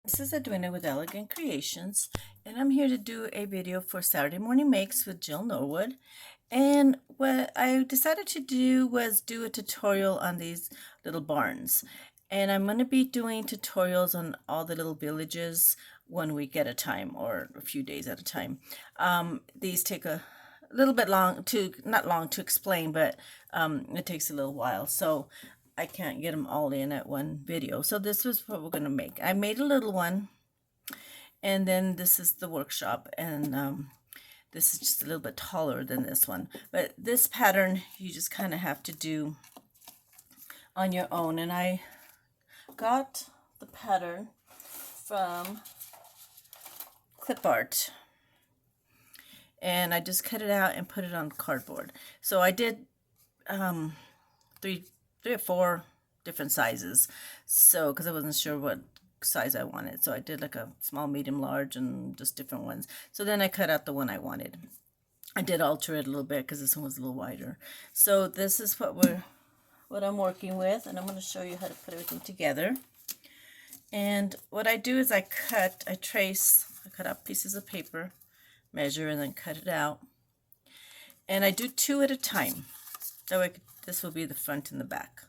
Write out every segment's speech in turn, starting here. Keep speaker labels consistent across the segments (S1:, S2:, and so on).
S1: This is Edwina with Elegant Creations, and I'm here to do a video for Saturday Morning Makes with Jill Norwood. And what I decided to do was do a tutorial on these little barns. And I'm going to be doing tutorials on all the little villages 1 week at a time, or a few days at a time. These take a little bit long to, not long to explain, but it takes a little while. So I can't get them all in at one video. So this was what we're going to make. I made a little one, and then this is the workshop, and this is just a little bit taller than this one. But this pattern you just kind of have to do on your own. And I got the pattern from clip art, and I just cut it out and put it on cardboard. So I did three or four different sizes, so because I wasn't sure what size I wanted, so I did like a small, medium, large, and just different ones. So then I cut out the one I wanted. I did alter it a little bit because this one was a little wider. So this is what I'm working with, and I'm going to show you how to put everything together. And what I do is I cut out pieces of paper, measure, and then cut it out. And I do 2 at a time. That way this will be the front and the back.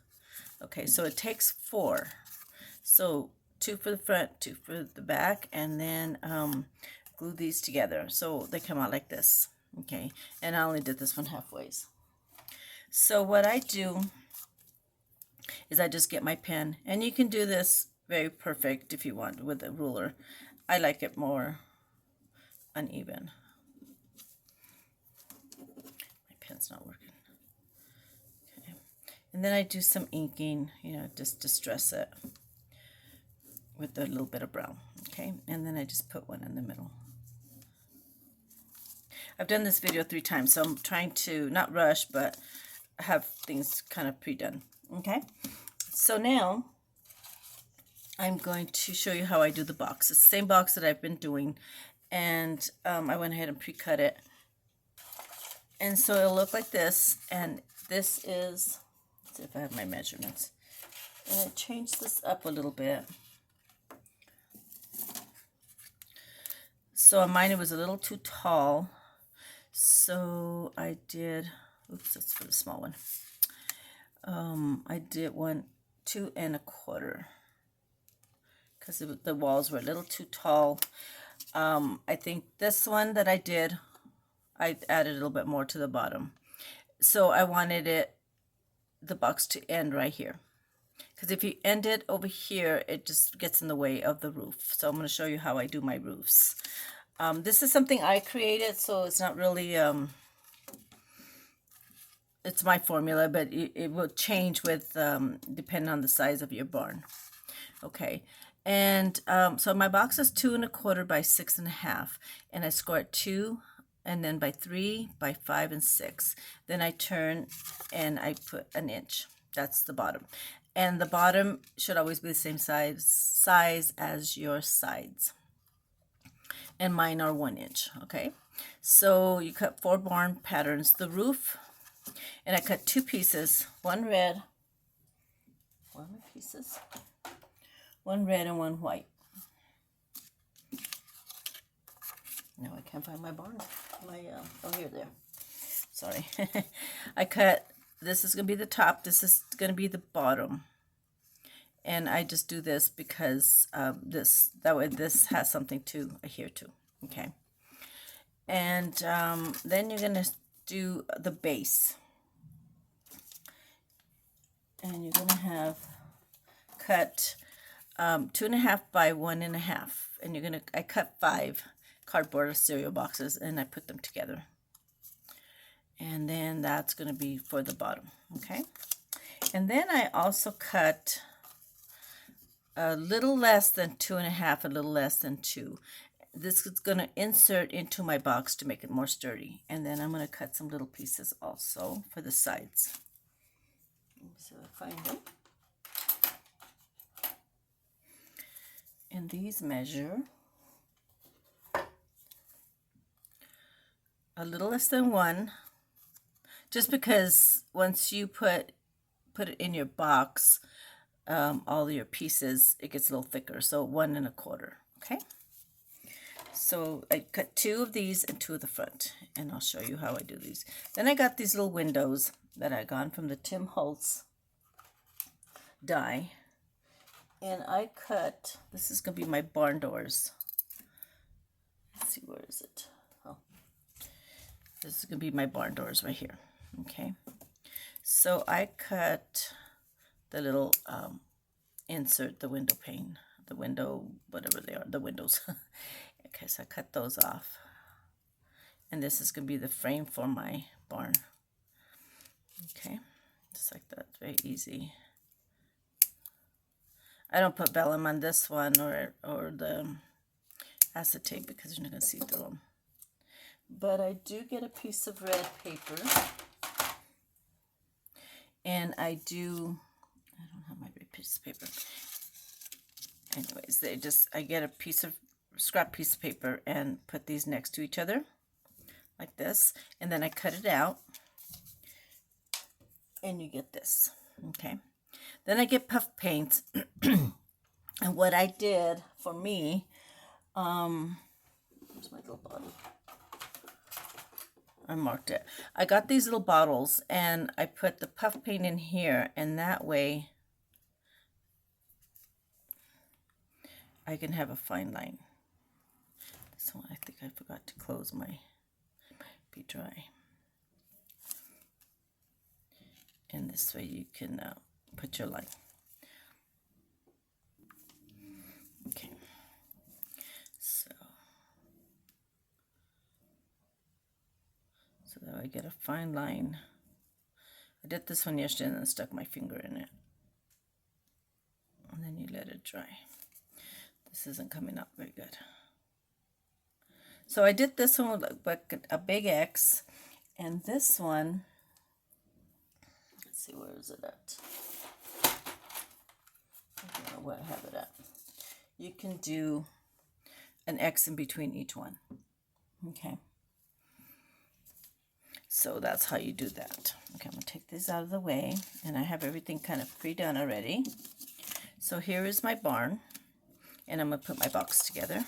S1: Okay, so it takes 4. So 2 for the front, 2 for the back, and then glue these together so they come out like this. Okay, and I only did this one halfway. So what I do is I just get my pen, and you can do this very perfect if you want with a ruler. I like it more uneven. My pen's not working. Okay, and then I do some inking, just to stress it with a little bit of brown. Okay, and then I just put one in the middle. I've done this video 3 times, so I'm trying to not rush, but have things kind of pre-done. Okay, so now I'm going to show you how I do the box. It's the same box that I've been doing, and I went ahead and pre-cut it. And so it'll look like this, and this is, let's see if I have my measurements. And I changed this up a little bit. So on mine it was a little too tall, so I did, oops, that's for the small one. I did 2 1/4 because the walls were a little too tall. I think this one that I did, I added a little bit more to the bottom. So I wanted the box to end right here, because if you end it over here, it just gets in the way of the roof. So I'm going to show you how I do my roofs. This is something I created, so it's not really, it's my formula, but it will change with, depending on the size of your barn. Okay, and so my box is 2 1/4 by 6 1/2, and I score it 2, and then by 3, by 5, and 6. Then I turn and I put an inch. That's the bottom. And the bottom should always be the same size as your sides. And mine are 1 inch. Okay, so you cut 4 barn patterns. The roof, and I cut 2 pieces, one red and one white. Now I can't find my barn. Oh, here, there. Sorry. I cut, this is going to be the top, this is going to be the bottom. And I just do this because that way this has something to adhere to. Okay. And then you're going to do the base. And you're going to have cut 2 1/2 by 1 1/2. And I cut 5 cardboard cereal boxes, and I put them together. And then that's going to be for the bottom. Okay. And then I also cut a little less than 2 1/2, a little less than 2. This is going to insert into my box to make it more sturdy. And then I'm going to cut some little pieces also for the sides. So I find them. And these measure a little less than 1, just because once you put it in your box, all your pieces, it gets a little thicker. So 1 1/4. Okay. So I cut 2 of these and 2 of the front, and I'll show you how I do these. Then I got these little windows that I got from the Tim Holtz die, and I cut, this is going to be my barn doors. Let's see, where is it? Oh, this is going to be my barn doors right here. Okay, so I cut the little insert, the window pane, the window, whatever they are, the windows. Okay, so I cut those off, and this is going to be the frame for my barn. Okay, just like that, very easy. I don't put vellum on this one or the acetate because you're not going to see through them. But I do get a piece of red paper, and I don't have my red piece of paper. Anyways, I get a scrap piece of paper and put these next to each other like this, and then I cut it out, and you get this. Okay, then I get puff paint. And what I did for me, where's my little bottle? I marked it. I got these little bottles, and I put the puff paint in here, and that way I can have a fine line. This one, I think I forgot to close my be dry. And this way you can put your line. Okay. So that I get a fine line. I did this one yesterday and then stuck my finger in it. And then you let it dry. This isn't coming up very good. So I did this one with a big X, and this one, let's see, where is it at? I don't know where I have it at. You can do an X in between each one. Okay. So that's how you do that. Okay, I'm going to take this out of the way, and I have everything kind of pre-done already. So here is my barn, and I'm going to put my box together.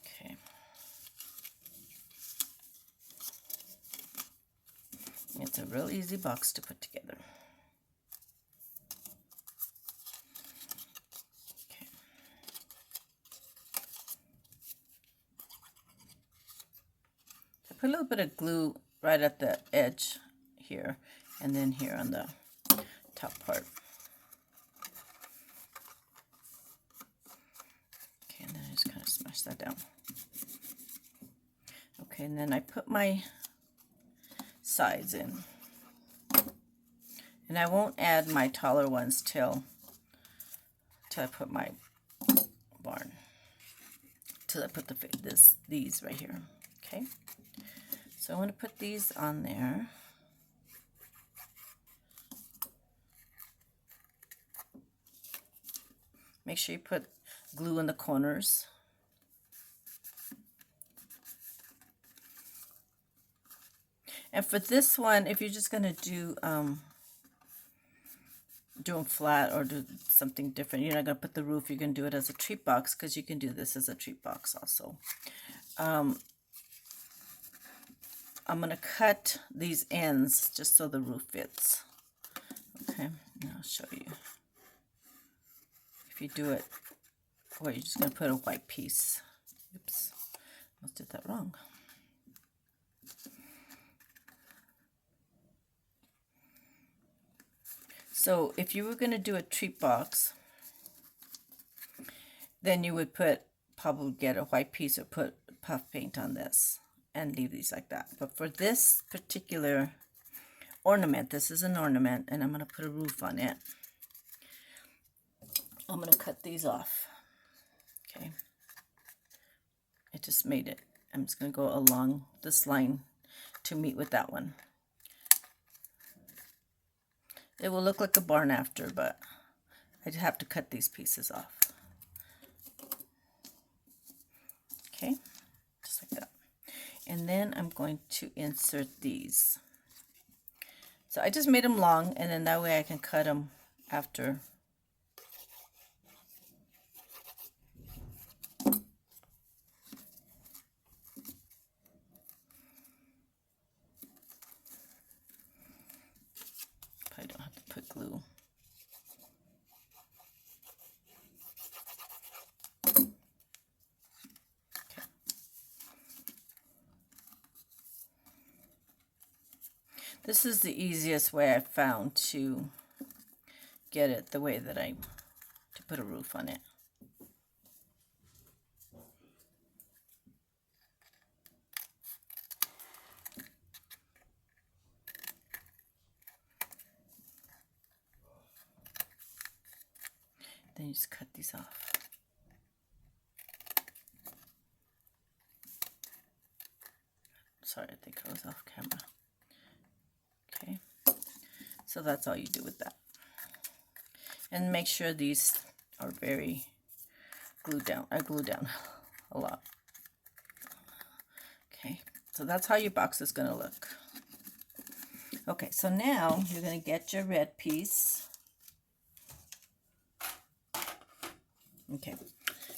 S1: Okay. It's a real easy box to put together. Put a little bit of glue right at the edge here, and then here on the top part. Okay, and then I just kind of smash that down. Okay, and then I put my sides in. And I won't add my taller ones till I put my barn. Till I put these right here. Okay. So I want to put these on there. Make sure you put glue in the corners. And for this one, if you're just going to do them flat or do something different, you're not going to put the roof, you're going to do it as a treat box, because you can do this as a treat box also. I'm going to cut these ends just so the roof fits. Okay, and I'll show you. If you do it, or you're just going to put a white piece. Oops, I did that wrong. So if you were going to do a treat box, then you would probably get a white piece or put puff paint on this and leave these like that. But for this particular ornament, this is an ornament, and I'm going to put a roof on it. I'm going to cut these off. Okay. I just made it. I'm just going to go along this line to meet with that one. It will look like a barn after, but I'd have to cut these pieces off. Okay, just like that. And then I'm going to insert these. So I just made them long, and then that way I can cut them after. Probably don't have to put glue. This is the easiest way I've found to get it the way that to put a roof on it. Then you just cut these off. Sorry, I think I was off camera. Okay, so that's all you do with that. And make sure these are very glued down. I glue down a lot. Okay, so that's how your box is going to look. Okay, so now you're going to get your red piece. Okay,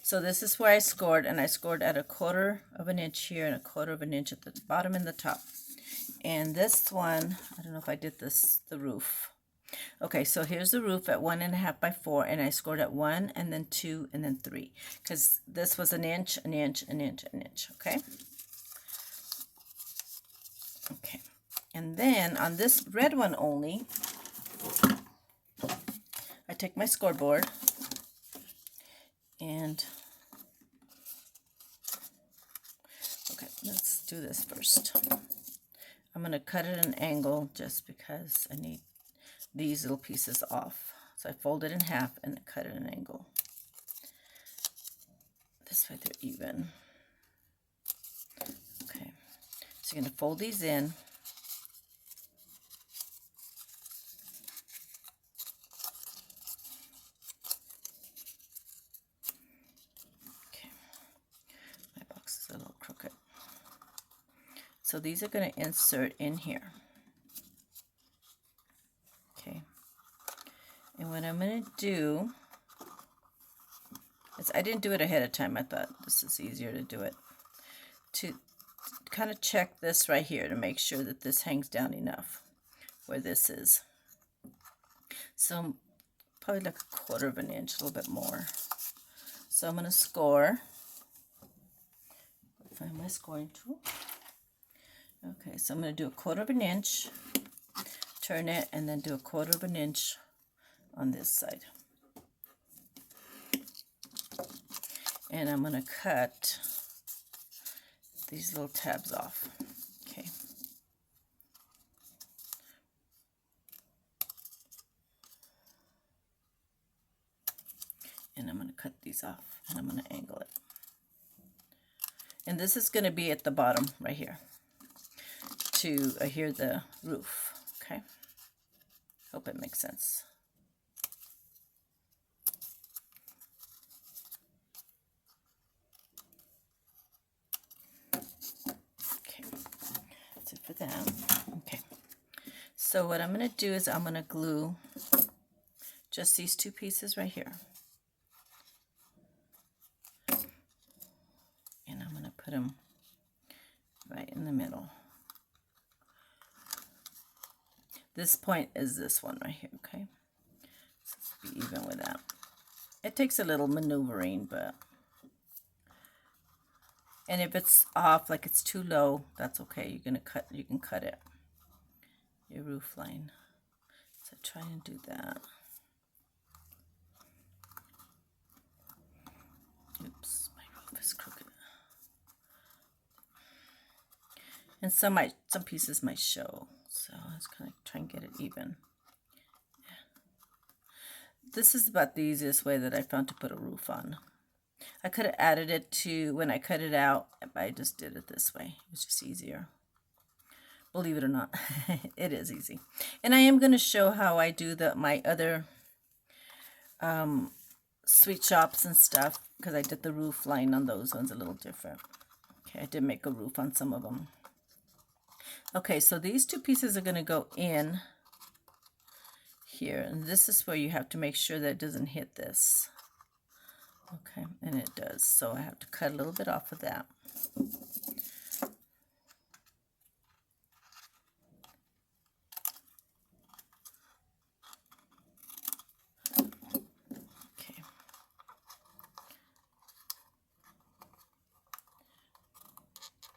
S1: so this is where I scored, and I scored at 1/4 of an inch here and 1/4 of an inch at the bottom and the top. And this one, I don't know if I did this, the roof. Okay, so here's the roof at 1.5 by 4, and I scored at 1 and then 2 and then 3, because this was an inch, an inch, an inch, an inch. Okay. Okay, and then on this red one only, I take my scoreboard and okay, let's do this first. I'm going to cut it at an angle just because I need these little pieces off. So I fold it in half and then cut it at an angle. This way they're even. Okay, so you're going to fold these in. Okay, my box is a little crooked. So these are going to insert in here. Okay, and what I'm going to do is, I didn't do it ahead of time. I thought this is easier to do it. To kind of check this right here to make sure that this hangs down enough where this is. So probably like 1/4 of an inch, a little bit more. So I'm going to score. Find my scoring tool. Okay, so I'm going to do 1/4 of an inch, turn it, and then do 1/4 of an inch on this side. And I'm going to cut these little tabs off. Okay. And I'm going to cut these off, and I'm going to angle it. And this is going to be at the bottom right here to adhere the roof. Okay. Hope it makes sense. Okay, that's it for that. Okay, so what I'm going to do is I'm going to glue just these two pieces right here. And I'm going to put them right in the middle. This point is this one right here, okay? So let's be even with that. It takes a little maneuvering, but... And if it's off, like it's too low, that's okay. You can cut it, your roof line. So try and do that. Oops, my roof is crooked. And some pieces might show. So I was kind of trying to get it even. Yeah. This is about the easiest way that I found to put a roof on. I could have added it to when I cut it out, but I just did it this way. It was just easier. Believe it or not, it is easy. And I am going to show how I do my other sweet shops and stuff, because I did the roof line on those ones a little different. Okay, I did make a roof on some of them. Okay, so these two pieces are going to go in here, and this is where you have to make sure that it doesn't hit this. Okay, and it does, so I have to cut a little bit off of that. Okay.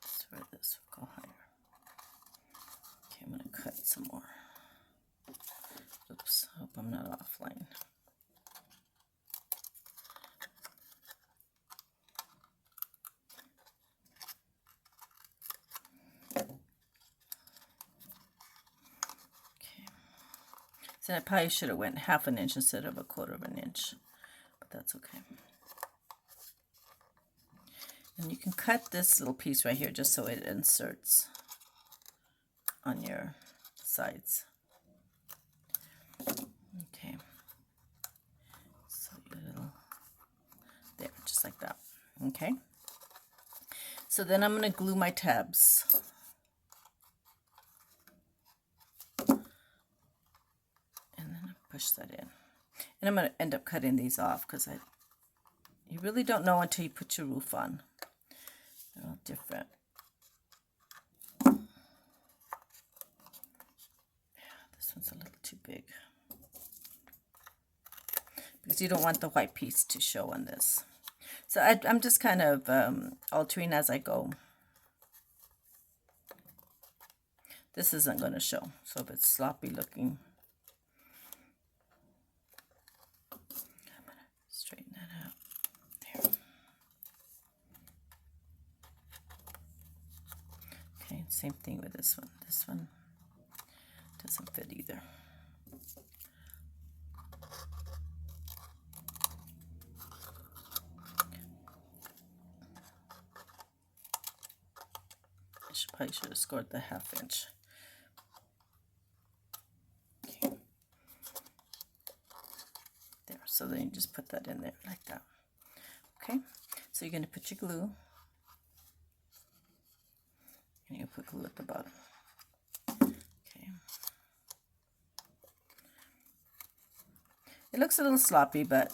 S1: That's where this will go higher. Okay, I'm going to cut some more. Oops, hope I'm not offline. So I probably should have went 1/2 inch instead of 1/4 inch, but that's okay. And you can cut this little piece right here just so it inserts on your sides. Okay, so your little, there, just like that. Okay, so then I'm going to glue my tabs. Push that in, and I'm going to end up cutting these off because you really don't know until you put your roof on. They're all different. Yeah, this one's a little too big because you don't want the white piece to show on this. So I'm just kind of altering as I go. This isn't going to show, so if it's sloppy looking, straighten that out. There. Okay, same thing with this one. This one doesn't fit either. I probably should have scored the 1/2 inch. Okay. There, so then you just put that in there like that. Okay, so you're going to put your glue, and you put glue at the bottom. Okay. It looks a little sloppy, but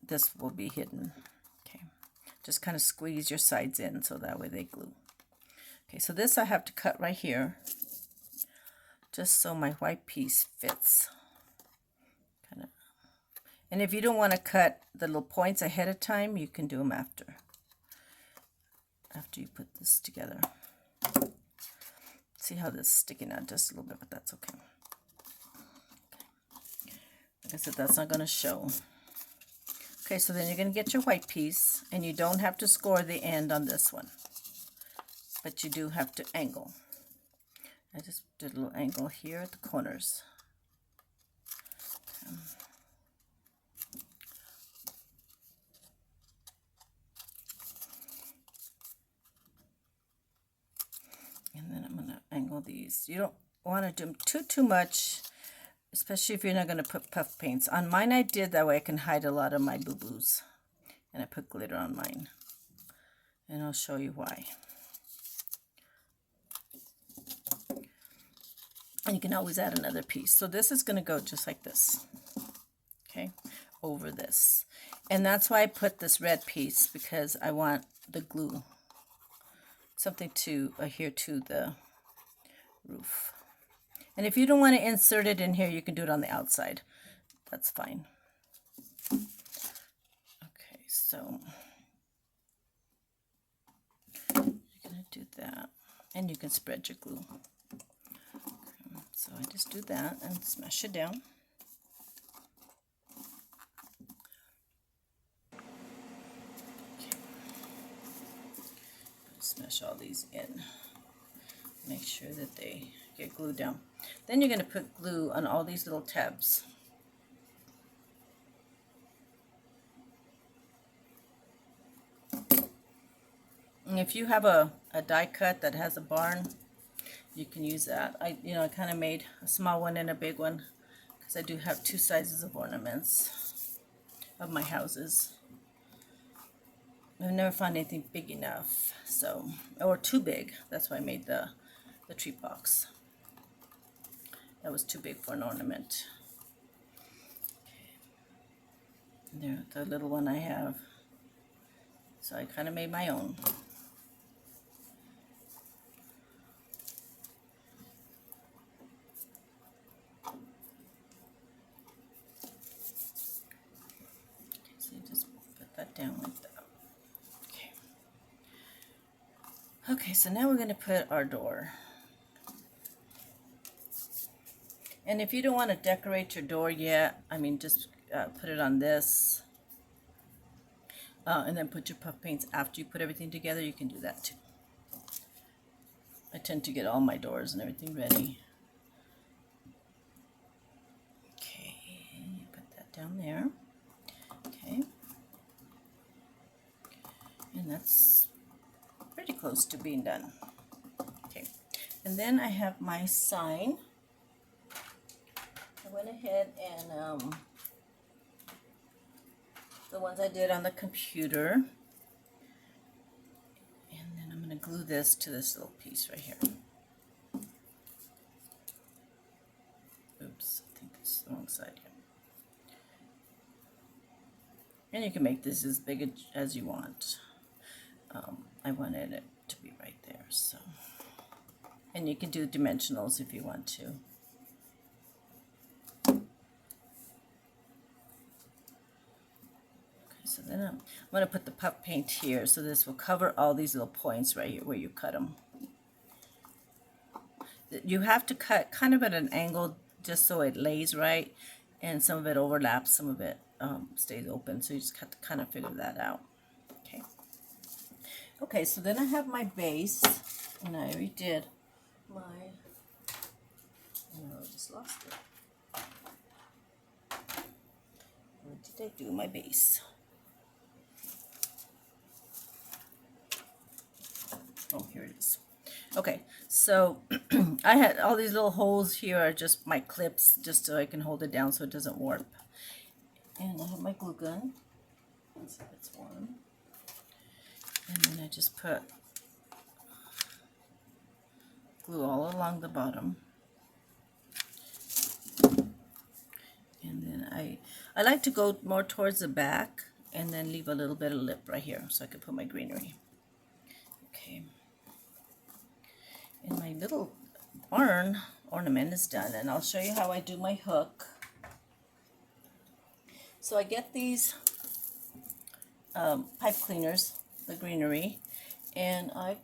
S1: this will be hidden. Okay, just kind of squeeze your sides in so that way they glue. Okay, so this I have to cut right here, just so my white piece fits. Kind of. And if you don't want to cut the little points ahead of time, you can do them after you put this together. See how this is sticking out just a little bit, but that's okay. Like I said, that's not going to show. Okay, so then you're going to get your white piece, and you don't have to score the end on this one, but you do have to angle. I just did a little angle here at the corners. And then I'm going to angle these. You don't want to do them too much, especially if you're not going to put puff paints. On mine I did, that way I can hide a lot of my boo-boos. And I put glitter on mine. And I'll show you why. And you can always add another piece. So this is going to go just like this. Okay, over this. And that's why I put this red piece, because I want the glue, something to adhere to the roof. And if you don't want to insert it in here, you can do it on the outside. That's fine. Okay, so you're going to do that. And you can spread your glue. Okay, so I just do that and smash it down. Smash all these in. Make sure that they get glued down. Then you're going to put glue on all these little tabs. And if you have a die cut that has a barn, you can use that. I kind of made a small one and a big one because I do have two sizes of ornaments of my houses. I've never found anything big enough, so, or too big. That's why I made the tree box. That was too big for an ornament. There, the little one I have. So I kind of made my own. So you just put that down like that. Okay. Okay, so now we're going to put our door. And if you don't want to decorate your door yet, I mean, just put it on this. And then put your puff paints after you put everything together. You can do that too. I tend to get all my doors and everything ready. Okay, you put that down there. Okay. And that's pretty close to being done. Okay. And then I have my sign. I went ahead and the ones I did on the computer. And then I'm going to glue this to this little piece right here. Oops, I think it's the wrong side here. And you can make this as big as you want. I wanted it to be right there, so. And you can do dimensionals if you want to. So then I'm going to put the puff paint here, so this will cover all these little points right here where you cut them. You have to cut kind of at an angle just so it lays right, and some of it overlaps, some of it stays open, so you just have to kind of figure that out. Okay. Okay, so then I have my base, and I already did my, oh, I just lost it. What did I do? My base. Oh, here it is. Okay, so I had all these little holes here are just my clips, just so I can hold it down so it doesn't warp. And I have my glue gun. Let's see if it's warm. And then I just put glue all along the bottom. And then I like to go more towards the back and then leave a little bit of lip right here so I can put my greenery. Okay. And my little barn ornament is done, and I'll show you how I do my hook. So I get these pipe cleaners, the greenery, and I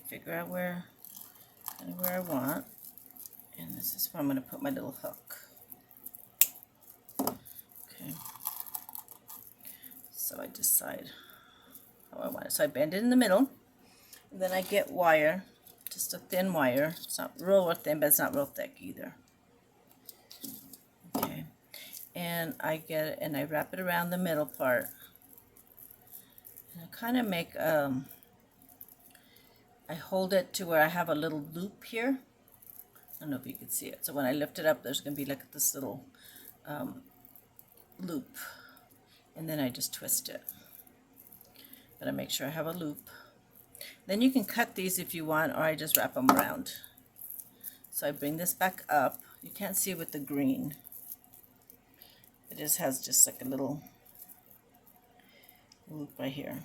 S1: figure out where I want, and this is where I'm going to put my little hook. Okay, so I decide how I want it. So I bend it in the middle, and then I get wire, just a thin wire. It's not real thin, but it's not real thick either. Okay, and I get it, and I wrap it around the middle part, and I kind of make I hold it to where I have a little loop here. I don't know if you can see it. So when I lift it up, there's going to be like this little loop, and then I just twist it. But I make sure I have a loop. Then you can cut these if you want, or I just wrap them around. So I bring this back up. You can't see it with the green. It just has just like a little loop right here.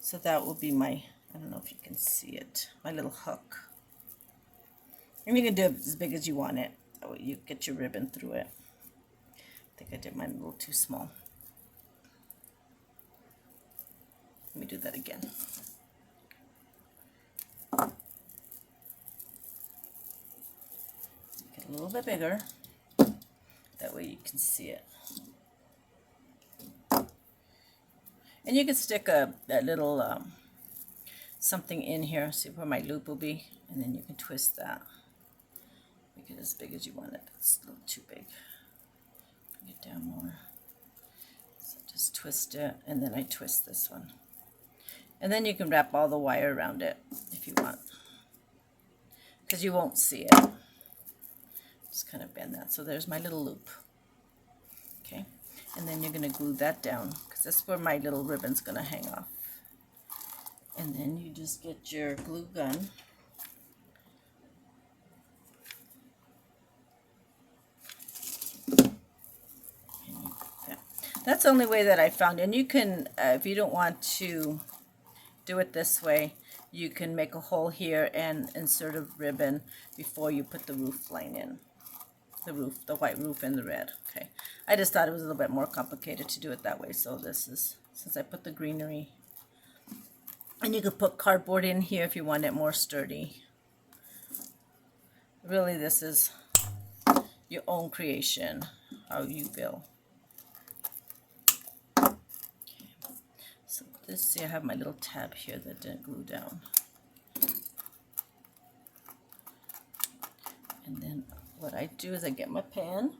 S1: So that will be my, I don't know if you can see it, my little hook. And you can do it as big as you want it. That way you get your ribbon through it. I think I did mine a little too small. Let me do that again. Get a little bit bigger. That way you can see it. And you can stick that little something in here, see where my loop will be, and then you can twist that. Make it as big as you want it. That's a little too big. Bring it down more. So just twist it, and then I twist this one. And then you can wrap all the wire around it if you want, because you won't see it. Just kind of bend that. So there's my little loop. And then you're going to glue that down because that's where my little ribbon's going to hang off. And then you just get your glue gun. That's the only way that I found. And you can, if you don't want to do it this way, you can make a hole here and insert a ribbon before you put the roof line in. The roof, the white roof and the red. Okay. I just thought it was a little bit more complicated to do it that way. So this is, since I put the greenery. And you could put cardboard in here if you want it more sturdy. Really, this is your own creation, how you feel. Okay. So this, see, I have my little tab here that didn't glue down. And then what I do is I get my pen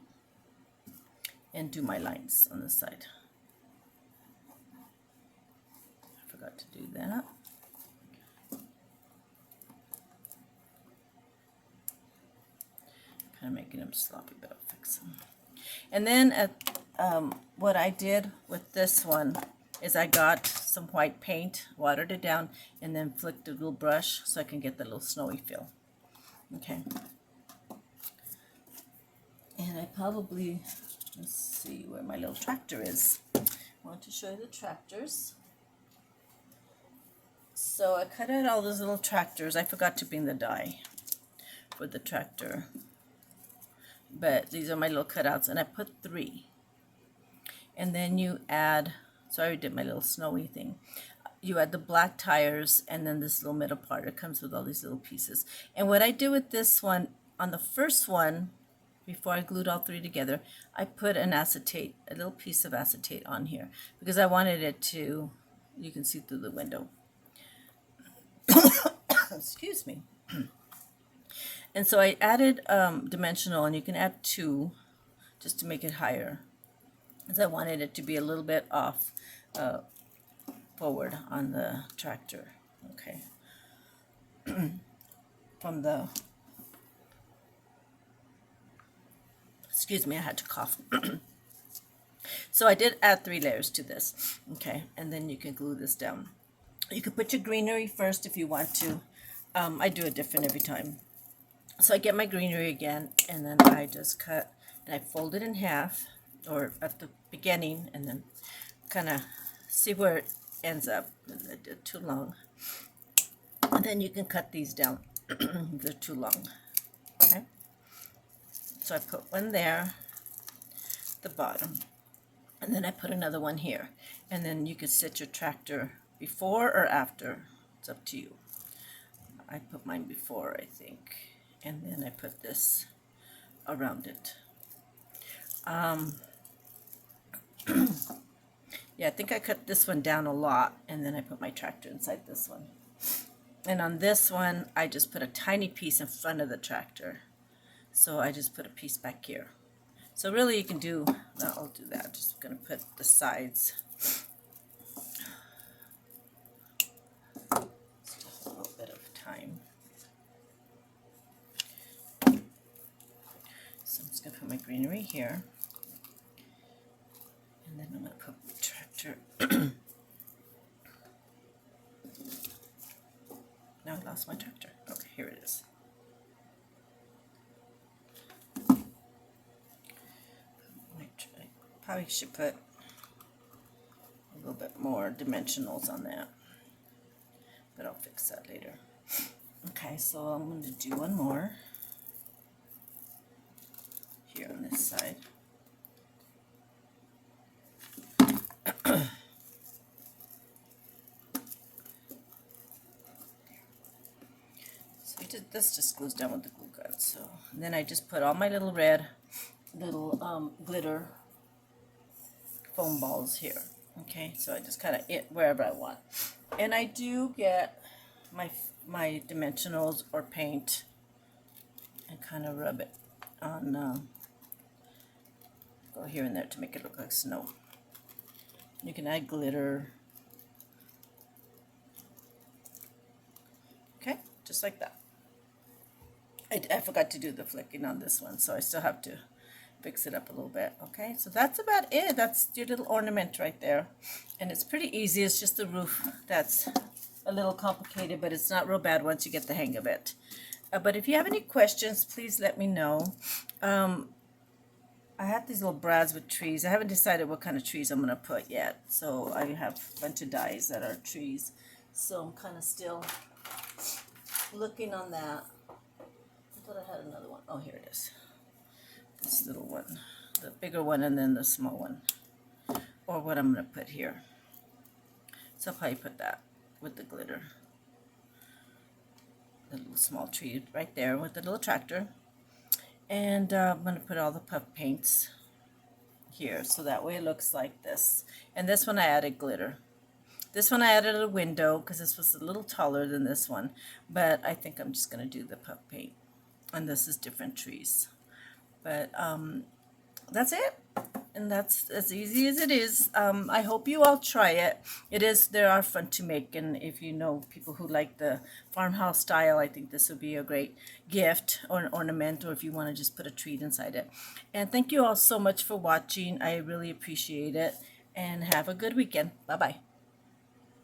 S1: and do my lines on the side. I forgot to do that. Kind of making them sloppy, but I'll fix them. And then what I did with this one is I got some white paint, watered it down, and then flicked a little brush so I can get the little snowy feel. Okay. And I probably, let's see where my little tractor is. I want to show you the tractors. So I cut out all those little tractors. I forgot to bring the die for the tractor. But these are my little cutouts, and I put 3. And then you add, so I already did my little snowy thing. You add the black tires and then this little middle part. It comes with all these little pieces. And what I did with this one, on the first one, before I glued all 3 together, I put an acetate, a little piece of acetate on here because I wanted it to, you can see through the window. Excuse me. And so I added dimensional, and you can add 2 just to make it higher, because I wanted it to be a little bit off forward on the tractor. Okay. From the, excuse me, I had to cough. So I did add 3 layers to this. Okay, and then you can glue this down. You could put your greenery first if you want to. I do it different every time. So I get my greenery again, and then I just cut, and I fold it in half, or at the beginning, and then kind of see where it ends up. I did too long. And then you can cut these down. They're too long. Okay. So I put one there, the bottom, and then I put another one here. And then you could set your tractor before or after. It's up to you. I put mine before, I think. And then I put this around it. Yeah, I think I cut this one down a lot, and then I put my tractor inside this one. And on this one, I just put a tiny piece in front of the tractor. So I just put a piece back here. So really you can do, no, I'll do that. Just going to put the sides. Just a little bit of time. So I'm just going to put my greenery here. And then I'm going to put the tractor. Now I lost my tractor. Okay, here it is. I probably should put a little bit more dimensionals on that, but I'll fix that later. Okay, so I'm going to do one more here on this side. So this just glues down with the glue gun. So and then I just put all my little red, little glitter foam balls here. Okay, so I just kind of it wherever I want, and I do get my dimensionals or paint and kind of rub it on. Go here and there to make it look like snow. You can add glitter. Okay, just like that. I forgot to do the flicking on this one, so I still have to fix it up a little bit. Okay, so that's about it. That's your little ornament right there. And it's pretty easy. It's just the roof that's a little complicated, but it's not real bad once you get the hang of it. But if you have any questions, please let me know. I have these little brads with trees. I haven't decided what kind of trees I'm going to put yet. So I have a bunch of dies that are trees. So I'm kind of still looking on that. I thought I had another one. Oh, here it is. This little one. The bigger one and then the small one. Or what I'm going to put here. So I'll probably put that with the glitter. The little small tree right there with the little tractor. And I'm going to put all the puff paints here, so that way it looks like this. And this one I added glitter. This one I added a window because this was a little taller than this one, but I think I'm just going to do the puff paint. And this is different trees. But that's it. And that's as easy as it is. I hope you all try it. They are fun to make, and if you know people who like the farmhouse style, I think this would be a great gift or an ornament, or if you want to just put a treat inside it. And thank you all so much for watching. I really appreciate it, and have a good weekend. Bye-bye.